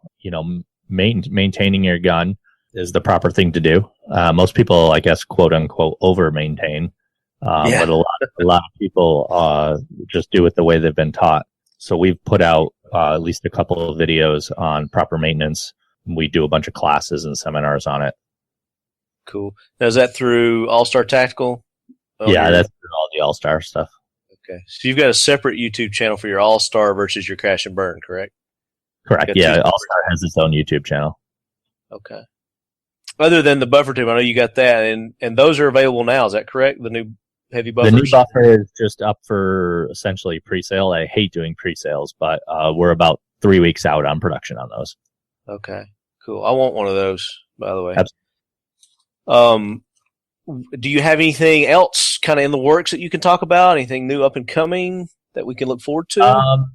maintaining your gun is the proper thing to do. Most people, I guess, quote unquote, over maintain. But a lot of people just do it the way they've been taught. So we've put out at least a couple of videos on proper maintenance. We do a bunch of classes and seminars on it. Cool. Now, is that through All Star Tactical? Yeah, that's through all the All Star stuff. Okay. So you've got a separate YouTube channel for your All Star versus your Crash and Burn, correct? Correct. Yeah, All Star has its own YouTube channel. Okay. Other than the buffer tube, I know you got that, and those are available now. Is that correct? The new heavy buffers? The new buffer is just up for essentially pre-sale. I hate doing pre-sales, but we're about 3 weeks out on production on those. Okay, cool. I want one of those, by the way. Absolutely. Do you have anything else kind of in the works that you can talk about? Anything new up and coming that we can look forward to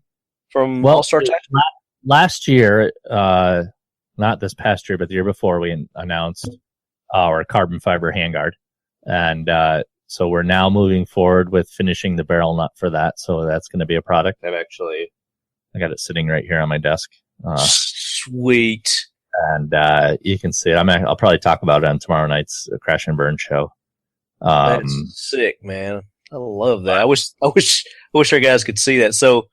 from All Star Tactical? Last year, not this past year, but the year before, we announced our carbon fiber handguard. And so we're now moving forward with finishing the barrel nut for that. So that's going to be a product. I got it sitting right here on my desk. Sweet. And you can see it. I'll probably talk about it on tomorrow night's Crash and Burn show. That's sick, man. I love that. I wish our guys could see that. So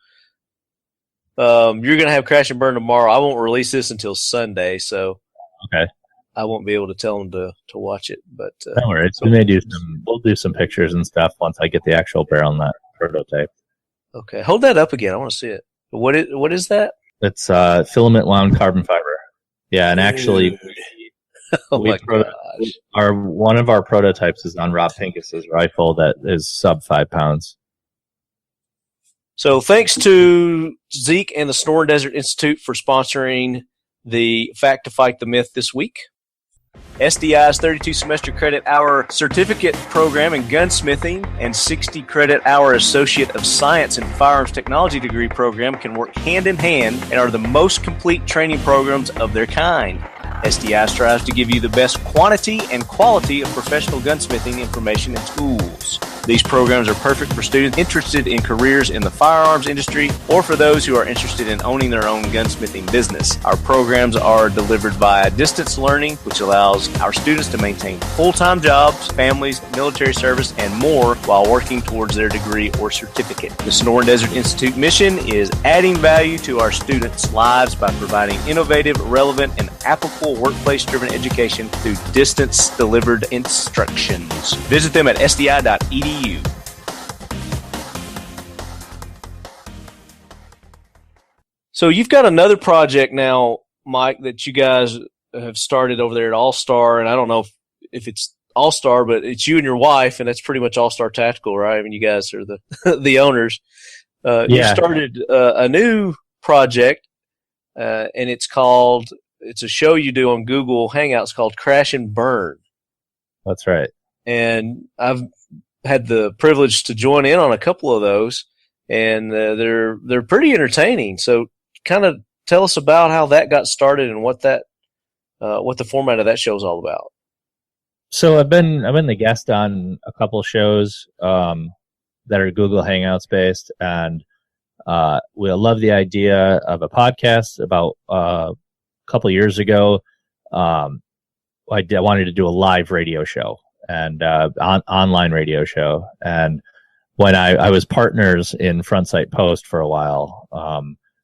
you're going to have Crash and Burn tomorrow. I won't release this until Sunday, so okay. I won't be able to tell them to watch it. But don't worry, we'll do some pictures and stuff once I get the actual barrel nut prototype. Okay, hold that up again. I want to see it. What is that? It's filament wound carbon fiber. Yeah, and actually, one of our prototypes is on Rob Pincus's rifle that is sub 5 pounds. So thanks to Zeke and the Sonoran Desert Institute for sponsoring the Fact to Fight the Myth this week. SDI's 32 semester credit hour certificate program in gunsmithing and 60 credit hour Associate of Science in Firearms Technology degree program can work hand in hand and are the most complete training programs of their kind. SDI strives to give you the best quantity and quality of professional gunsmithing information and tools. These programs are perfect for students interested in careers in the firearms industry or for those who are interested in owning their own gunsmithing business. Our programs are delivered via distance learning, which allows our students to maintain full-time jobs, families, military service, and more while working towards their degree or certificate. The Sonoran Desert Institute mission is adding value to our students' lives by providing innovative, relevant, and applicable workplace-driven education through distance-delivered instructions. Visit them at sdi.edu. So you've got another project now, Mike, that you guys have started over there at All Star, and I don't know if it's All Star, but it's you and your wife, and that's pretty much All Star Tactical, right? I mean, you guys are the the owners. You started a new project, and it's a show you do on Google Hangouts called Crash and Burn. That's right. And I've had the privilege to join in on a couple of those, and they're pretty entertaining. So kind of tell us about how that got started and what the format of that show is all about. So I've been the guest on a couple of shows that are Google Hangouts based, and we love the idea of a podcast. About a couple of years ago, I wanted to do a live radio show and online radio show. And when I was partners in Front Sight Post for a while,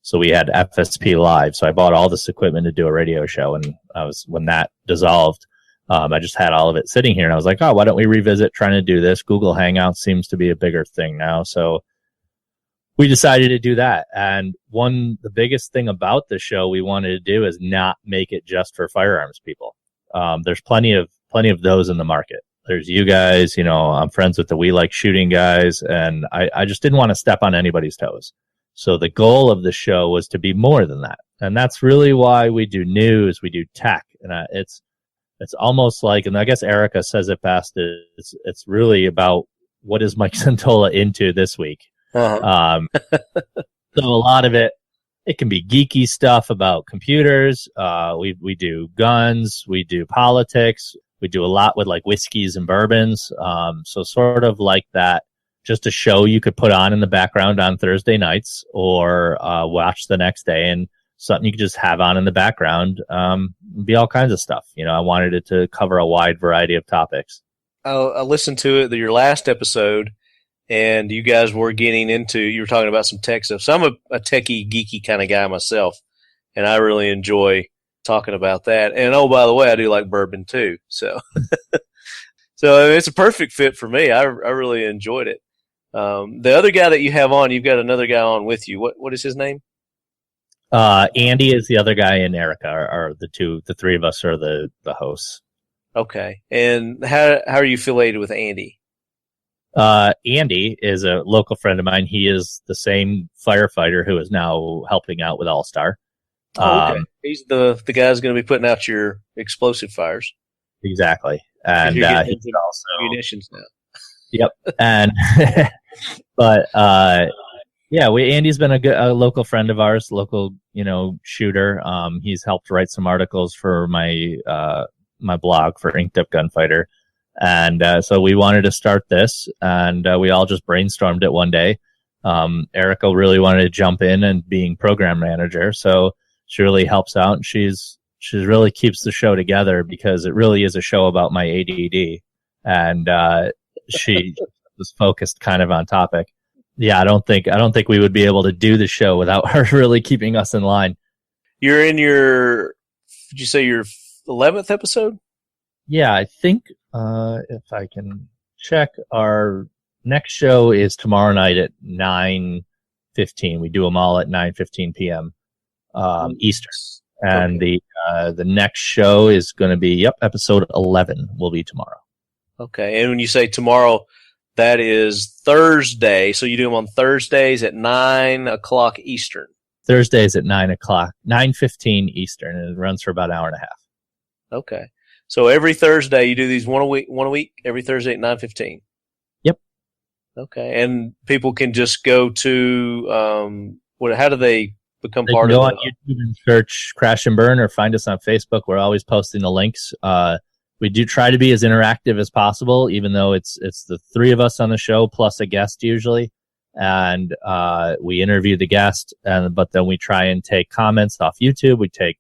so we had FSP Live. So I bought all this equipment to do a radio show, and when that dissolved, I just had all of it sitting here, and I was like, oh, why don't we revisit trying to do this? Google Hangouts seems to be a bigger thing now. So we decided to do that. And the biggest thing about the show we wanted to do is not make it just for firearms people. There's plenty of those in the market. There's you guys, I'm friends with the We Like Shooting guys, and I just didn't want to step on anybody's toes. So the goal of the show was to be more than that. And that's really why we do news, we do tech. And it's almost like, and I guess Erica says it best, it's really about what is Mike Santola into this week. Uh-huh. So a lot of it can be geeky stuff about computers. We do guns, we do politics, we do a lot with like whiskeys and bourbons. So sort of like that, just a show you could put on in the background on Thursday nights or watch the next day, and something you could just have on in the background. Be all kinds of stuff. I wanted it to cover a wide variety of topics. I listened to it, your last episode, and you guys were getting into, you were talking about some tech stuff. So I'm a techie, geeky kind of guy myself, and I really enjoy talking about that. And oh, by the way, I do like bourbon too. So, so it's a perfect fit for me. I really enjoyed it. The other guy that you have on, you've got another guy on with you. What is his name? Andy is the other guy, and Erica are the three of us are the hosts. Okay. And how are you affiliated with Andy? Andy is a local friend of mine. He is the same firefighter who is now helping out with All Star. Okay. He's the guy who's going to be putting out your explosive fires. Exactly. And he's also munitions now. Yep. And but Andy's been a local friend of ours, local shooter. He's helped write some articles for my my blog for Inked Up Gunfighter. And so we wanted to start this, and we all just brainstormed it one day. Erica really wanted to jump in and being program manager, so she really helps out, and she really keeps the show together because it really is a show about my ADD, and she was focused kind of on topic. Yeah, I don't think we would be able to do the show without her really keeping us in line. You're in did you say your 11th episode? Yeah, I think if I can check, our next show is tomorrow night at 9:15. We do them all at 9:15 p.m. Eastern. And the next show is going to be, episode 11 will be tomorrow. Okay, and when you say tomorrow, that is Thursday. So you do them on Thursdays at 9 o'clock Eastern. Thursdays at 9 o'clock, 9:15 Eastern, and it runs for about an hour and a half. Okay. So every Thursday you do these one a week, every Thursday at 9:15. Yep. Okay, and people can just go to how do they become they part can of go on YouTube and search Crash and Burn, or find us on Facebook. We're always posting the links. We do try to be as interactive as possible, even though it's the three of us on the show plus a guest usually, and we interview the guest, but then we try and take comments off YouTube. We take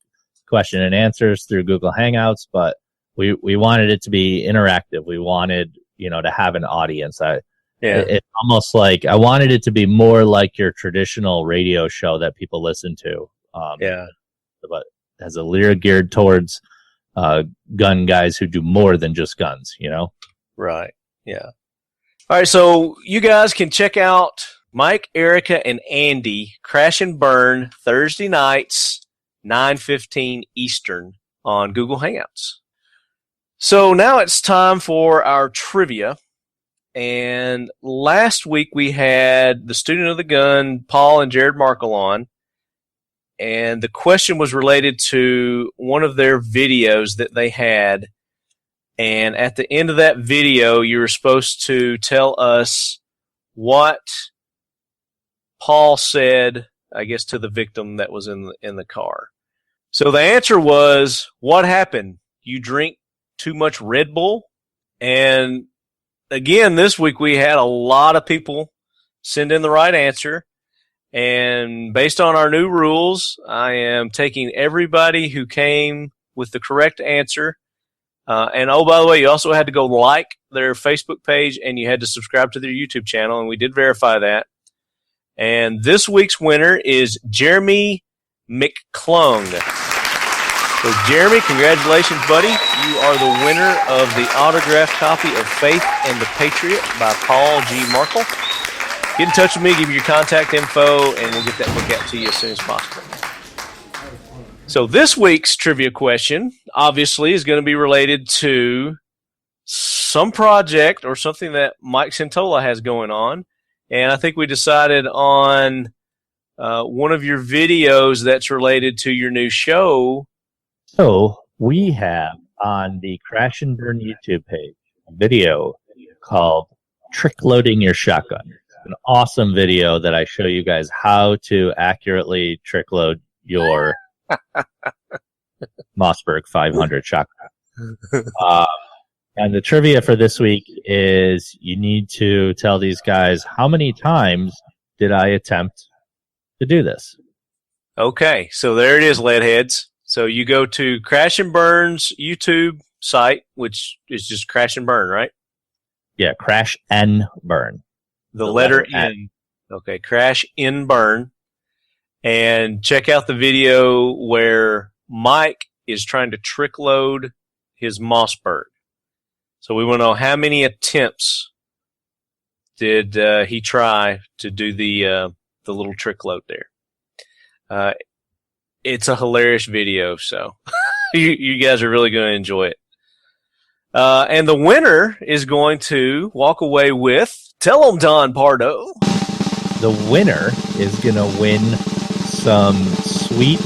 question and answers through Google Hangouts, but we wanted it to be interactive. We wanted, to have an audience. It's almost like I wanted it to be more like your traditional radio show that people listen to. But has a lyric geared towards gun guys who do more than just guns, Right. Yeah. All right. So you guys can check out Mike, Erica, and Andy Crash and Burn Thursday nights, 9:15 Eastern on Google Hangouts. So now it's time for our trivia. And last week we had the student of the gun, Paul and Jared Markle, on. And the question was related to one of their videos that they had. And at the end of that video, you were supposed to tell us what Paul said, I guess, to the victim that was in the car. So the answer was, what happened? You drink too much Red Bull? And again, this week we had a lot of people send in the right answer. And based on our new rules, I am taking everybody who came with the correct answer. And oh, by the way, you also had to go like their Facebook page and you had to subscribe to their YouTube channel, and we did verify that. And this week's winner is Jeremy McClung. So, Jeremy, congratulations, buddy. You are the winner of the autographed copy of Faith and the Patriot by Paul G. Markle. Get in touch with me, give me your contact info, and we'll get that book out to you as soon as possible. So this week's trivia question, obviously, is going to be related to some project or something that Mike Santola has going on. And I think we decided on one of your videos that's related to your new show. So we have on the Crash and Burn YouTube page a video called Trick Loading Your Shotgun. It's an awesome video that I show you guys how to accurately trick load your Mossberg 500 shotgun. And the trivia for this week is you need to tell these guys how many times did I attempt to do this. Okay, so there it is, leadheads. So you go to Crash and Burn's YouTube site, which is just Crash and Burn, right? Yeah, Crash and Burn. The letter N. Okay, Crash in Burn. And check out the video where Mike is trying to trick load his Mossberg. So we want to know how many attempts did he try to do the little trick load there. It's a hilarious video, so you guys are really going to enjoy it. And the winner is going to walk away with, tell them, Don Pardo. The winner is going to win some sweet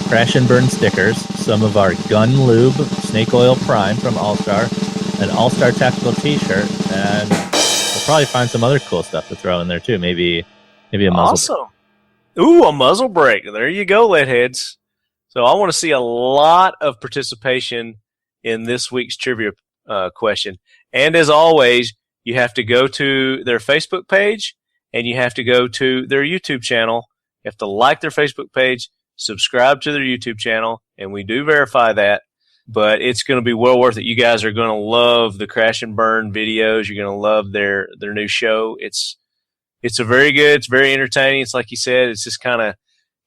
Crash and Burn stickers, some of our Gun Lube Snake Oil Prime from All-Star, an All-Star Tactical t-shirt, and we'll probably find some other cool stuff to throw in there too. Maybe a muzzle. Awesome. Ooh, a muzzle brake. There you go, leadheads. So I want to see a lot of participation in this week's trivia question. And as always, you have to go to their Facebook page and you have to go to their YouTube channel. You have to like their Facebook page, subscribe to their YouTube channel, and we do verify that. But it's going to be well worth it. You guys are going to love the Crash and Burn videos. You're going to love their new show. It's very entertaining. It's like you said, it's just kind of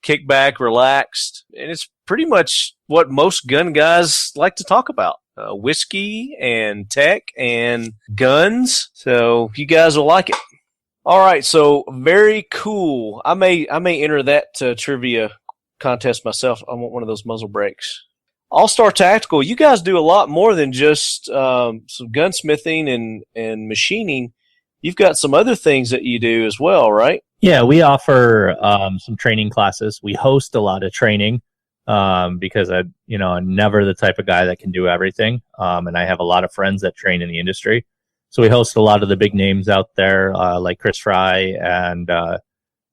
kick back, relaxed, and it's pretty much what most gun guys like to talk about. Whiskey and tech and guns. So you guys will like it. All right, so very cool. I may enter that trivia contest myself. I want one of those muzzle brakes. All-Star Tactical, you guys do a lot more than just some gunsmithing and machining. You've got some other things that you do as well, right? Yeah, we offer some training classes. We host a lot of training because I'm never the type of guy that can do everything, and I have a lot of friends that train in the industry. So we host a lot of the big names out there, like Chris Fry and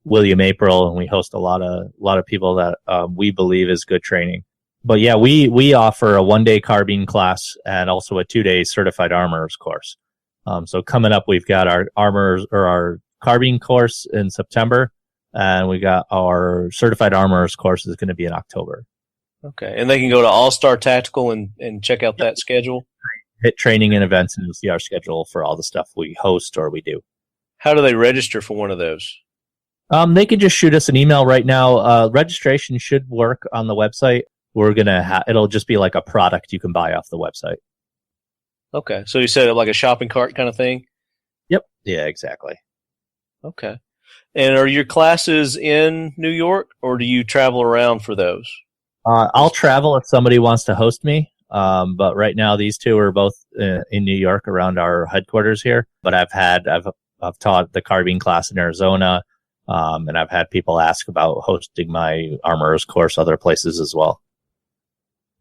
William April, and we host a lot of people that we believe is good training. But yeah, we offer a 1-day carbine class and also a 2-day certified armorers course. So coming up, we've got our our carbine course in September, and we got our certified armorers course is going to be in October. Okay, and they can go to All-Star Tactical and check out that schedule. Hit training and events and see our schedule for all the stuff we host or we do. How do they register for one of those? They can just shoot us an email right now. Registration should work on the website. We're gonna it'll just be like a product you can buy off the website. Okay, so you said like a shopping cart kind of thing? Yep. Yeah, exactly. Okay. And are your classes in New York, or do you travel around for those? I'll travel if somebody wants to host me. But right now these two are both in New York around our headquarters here. But I've taught the carbine class in Arizona, and I've had people ask about hosting my armorers course other places as well.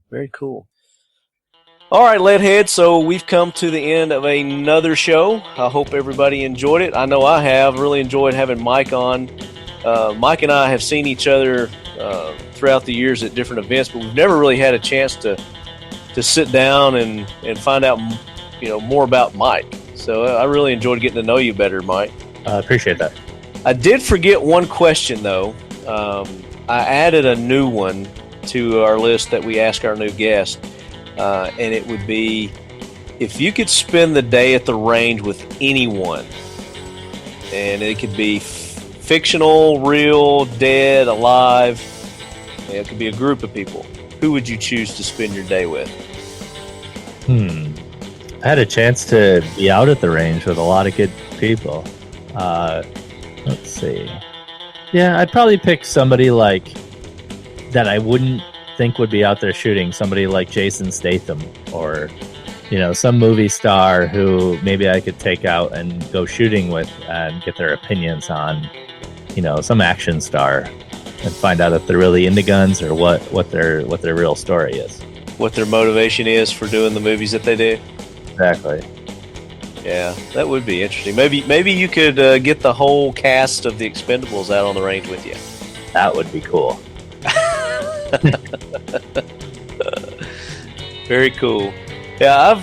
Very cool. All right, Leadhead, so we've come to the end of another show. I hope everybody enjoyed it. I know I have. Really enjoyed having Mike on. Mike and I have seen each other throughout the years at different events, but we've never really had a chance to sit down and find out more about Mike. So I really enjoyed getting to know you better, Mike. I appreciate that. I did forget one question, though. I added a new one to our list that we ask our new guests, and it would be, if you could spend the day at the range with anyone, and it could be fictional, real, dead, alive, it could be a group of people, who would you choose to spend your day with? I had a chance to be out at the range with a lot of good people. Let's see. Yeah, I'd probably pick somebody like that I wouldn't think would be out there shooting. Somebody like Jason Statham, or some movie star who maybe I could take out and go shooting with and get their opinions on, some action star, and find out if they're really into guns or what their real story is. What their motivation is for doing the movies that they do. Exactly. Yeah, that would be interesting. Maybe you could get the whole cast of the Expendables out on the range with you. That would be cool. Very cool. Yeah,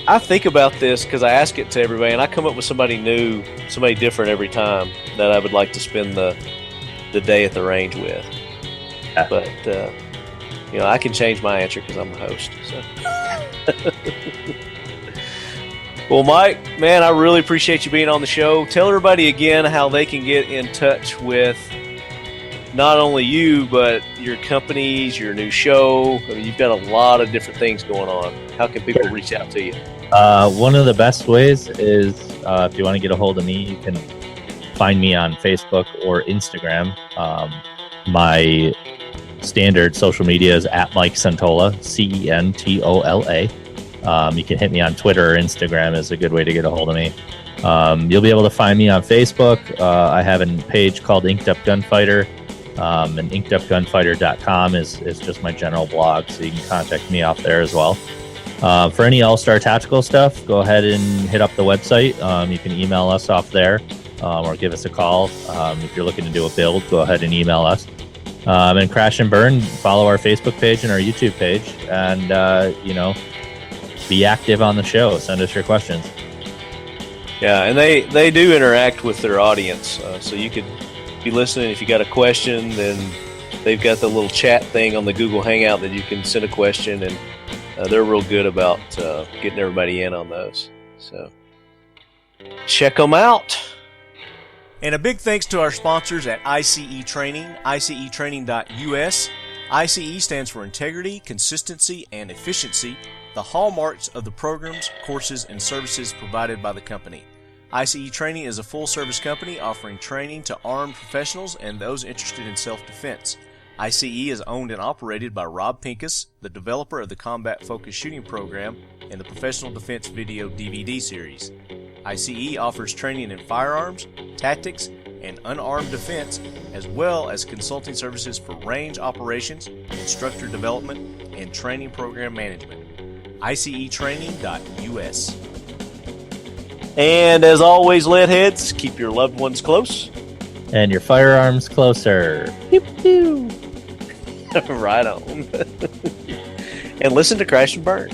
I think about this because I ask it to everybody, and I come up with somebody new, somebody different every time that I would like to spend the day at the range with. Yeah. But I can change my answer because I'm the host. So. Well, Mike, man, I really appreciate you being on the show. Tell everybody again how they can get in touch with not only you, but your companies, your new show. I mean, you've got a lot of different things going on. How can people reach out to you? One of the best ways is if you want to get a hold of me, you can find me on Facebook or Instagram. My standard social media is at Mike Centola, CENTOLA. You can hit me on Twitter or Instagram is a good way to get a hold of me. You'll be able to find me on Facebook. I have a page called Inked Up Gunfighter, and inkedupgunfighter.com is just my general blog, so you can contact me off there as well. For any All-Star Tactical stuff, go ahead and hit up the website. You can email us off there, or give us a call. If you're looking to do a build, go ahead and email us. And Crash and Burn, follow our Facebook page and our YouTube page, and be active on the show. Send us your questions. Yeah, and they do interact with their audience, so you could be listening. If you got a question, then they've got the little chat thing on the Google Hangout that you can send a question, and they're real good about getting everybody in on those. So check them out. And a big thanks to our sponsors at ICE Training, icetraining.us. ICE stands for Integrity, Consistency, and Efficiency, the hallmarks of the programs, courses, and services provided by the company. ICE Training is a full-service company offering training to armed professionals and those interested in self-defense. ICE is owned and operated by Rob Pincus, the developer of the Combat Focused Shooting Program and the Professional Defense Video DVD series. ICE offers training in firearms, tactics, and unarmed defense, as well as consulting services for range operations, instructor development, and training program management. icetraining.us. And as always, leadheads, keep your loved ones close. And your firearms closer. Pew, pew. Right on. And listen to Crash and Burn.